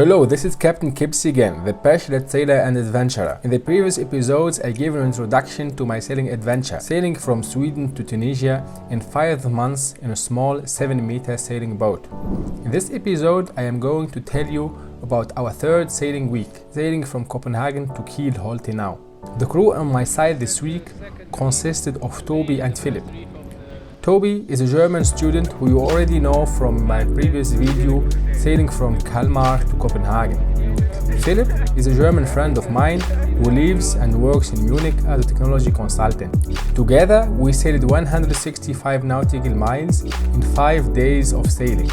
Hello, this is Captain Kipsy again, the passionate sailor and adventurer. In the previous episodes, I gave an introduction to my sailing adventure, sailing from Sweden to Tunisia in 5 months in a small 7-meter sailing boat. In this episode, I am going to tell you about our third sailing week, sailing from Copenhagen to Kiel till now. The crew on my side this week consisted of Toby and Philip. Toby is a German student who you already know from my previous video sailing from Kalmar to Copenhagen. Philip is a German friend of mine who lives and works in Munich as a technology consultant. Together we sailed 165 nautical miles in 5 days of sailing.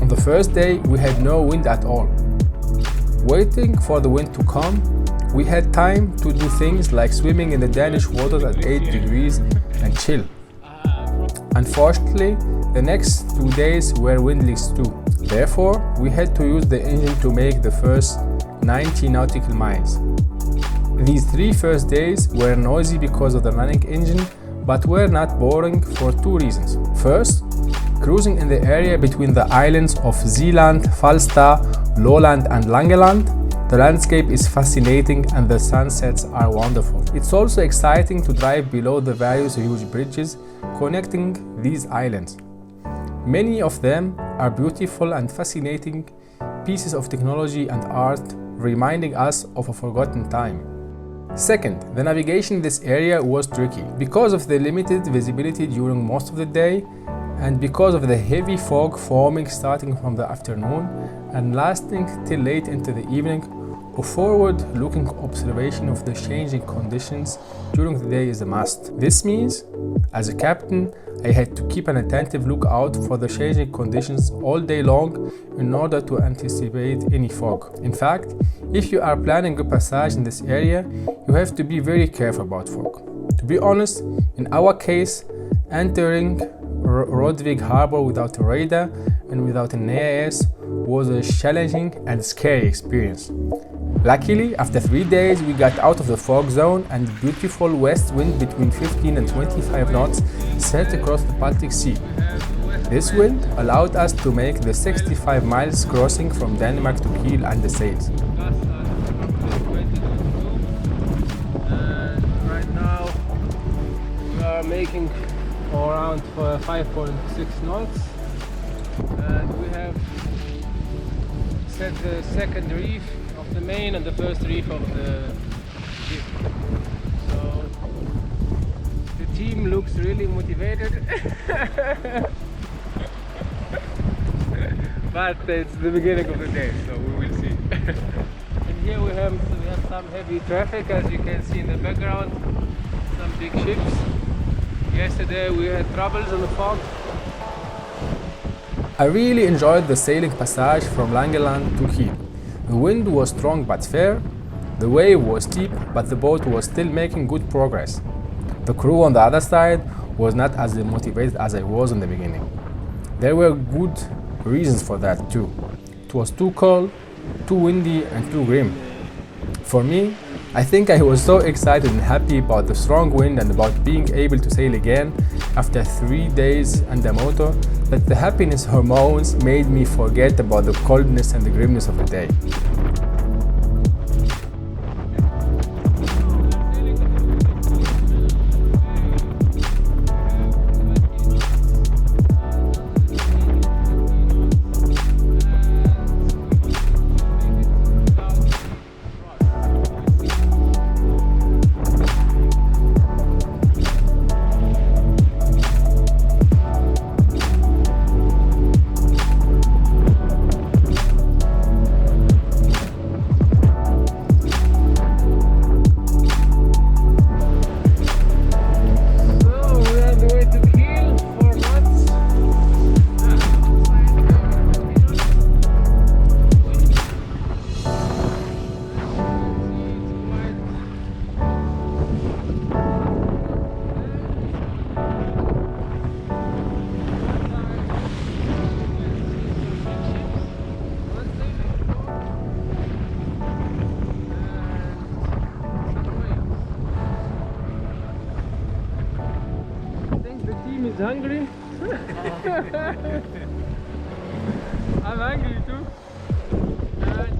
On the first day we had no wind at all. Waiting for the wind to come, we had time to do things like swimming in the Danish waters at 8 degrees and chill. Unfortunately, the next 2 days were windless too. Therefore, we had to use the engine to make the first 90 nautical miles. These 3 first days were noisy because of the running engine, but were not boring for 2 reasons. First, cruising in the area between the islands of Zeeland, Falster, Lolland and Langeland, the landscape is fascinating and the sunsets are wonderful. It's also exciting to drive below the various huge bridges connecting these islands. Many of them are beautiful and fascinating pieces of technology and art, reminding us of a forgotten time. Second, the navigation in this area was tricky because of the limited visibility during most of the day and because of the heavy fog forming starting from the afternoon and lasting till late into the evening. A forward-looking observation of the changing conditions during the day is a must. This means, as a captain, I had to keep an attentive lookout for the changing conditions all day long in order to anticipate any fog. In fact, if you are planning a passage in this area, you have to be very careful about fog. To be honest, in our case, entering Rodvig harbor without a radar and without an AIS was a challenging and scary experience. Luckily, after 3 days we got out of the fog zone and beautiful west wind between 15 and 25 knots set across the Baltic Sea. This wind allowed us to make the 65 miles crossing from Denmark to Kiel under sails. Right now we are making around 5.6 knots and we have set the second reef of the main and the first reef of the ship. So the team looks really motivated. But it's the beginning of the day, so we will see. And here we have some heavy traffic, as you can see in the background, some big ships. Yesterday we had troubles in the fog. I really enjoyed the sailing passage from Langeland to Kiel. The wind was strong but fair, the wave was steep but the boat was still making good progress. The crew on the other side was not as motivated as I was in the beginning. There were good reasons for that too. It was too cold, too windy and too grim. For me, I think I was so excited and happy about the strong wind and about being able to sail again after 3 days under motor that the happiness hormones made me forget about the coldness and the grimness of the day. Is hungry. I'm hungry too. And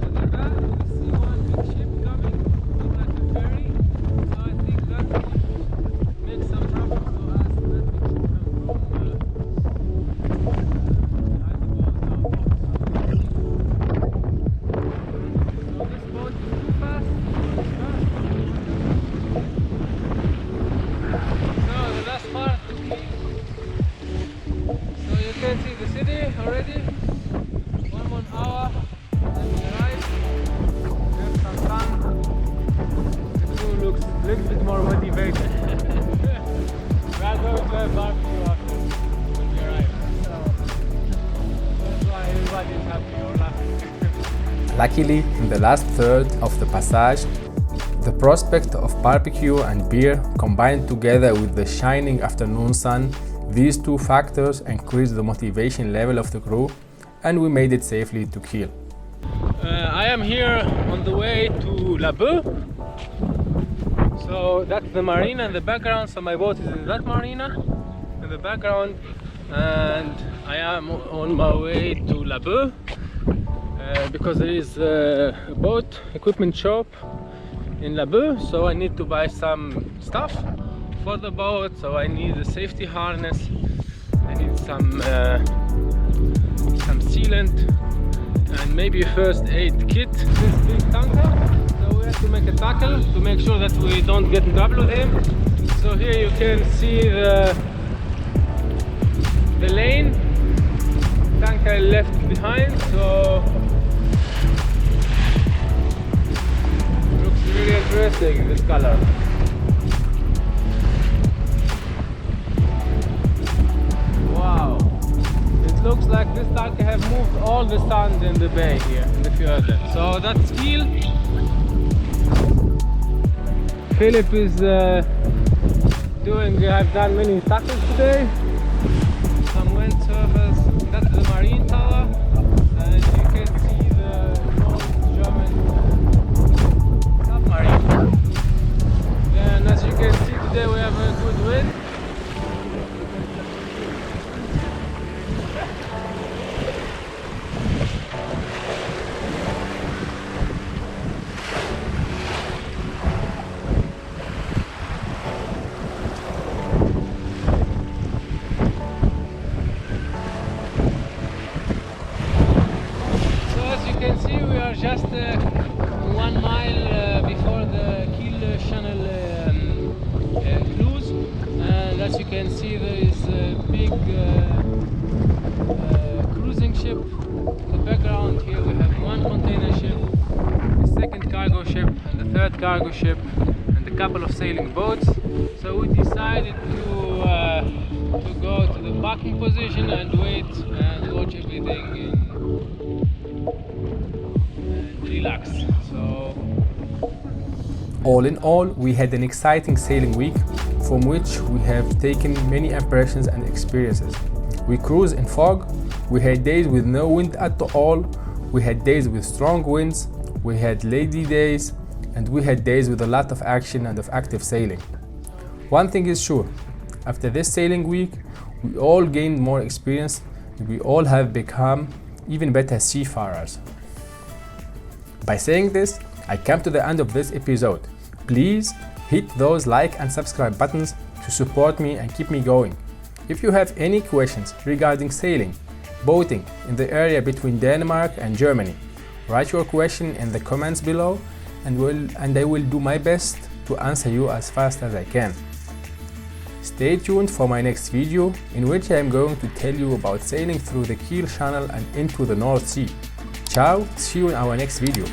Luckily, in the last third of the passage, the prospect of barbecue and beer combined together with the shining afternoon sun, these two factors increased the motivation level of the crew, and we made it safely to Kiel. I am here on the way to La Bœuf. So that's the marina in the background, so my boat is in that marina in the background, and I am on my way to La Bœuf because there is a boat equipment shop in La Bœuf, so I need to buy some stuff for the boat. So I need a safety harness, I need some sealant, and maybe a first aid kit. This big tanker, so we have to make a tackle to make sure that we don't get in trouble with him. So here you can see the lane tanker left behind, so looks really interesting, this color. Wow, it looks like this tanker have moved all the sand in the bay here in the fjord. So that's Kiel. Philip is I've done many tackles today, some windsurfers. That's the marine tower, and you can see the old German submarine. And as you can see today we have a good wind. Just 1 mile before the Kiel Channel cruise, and as you can see there is a big cruising ship in the background. Here we have one container ship, the second cargo ship and the third cargo ship, and a couple of sailing boats. So we decided to go to the parking position and wait and watch everything relax. So all in all, we had an exciting sailing week from which we have taken many impressions and experiences. We cruised in fog, we had days with no wind at all, we had days with strong winds, we had lazy days, and we had days with a lot of action and of active sailing. One thing is sure, after this sailing week, we all gained more experience and we all have become even better seafarers. By saying this, I come to the end of this episode. Please hit those like and subscribe buttons to support me and keep me going. If you have any questions regarding sailing, boating in the area between Denmark and Germany, write your question in the comments below and I will do my best to answer you as fast as I can. Stay tuned for my next video, in which I am going to tell you about sailing through the Kiel Channel and into the North Sea. Ciao, see you in our next video.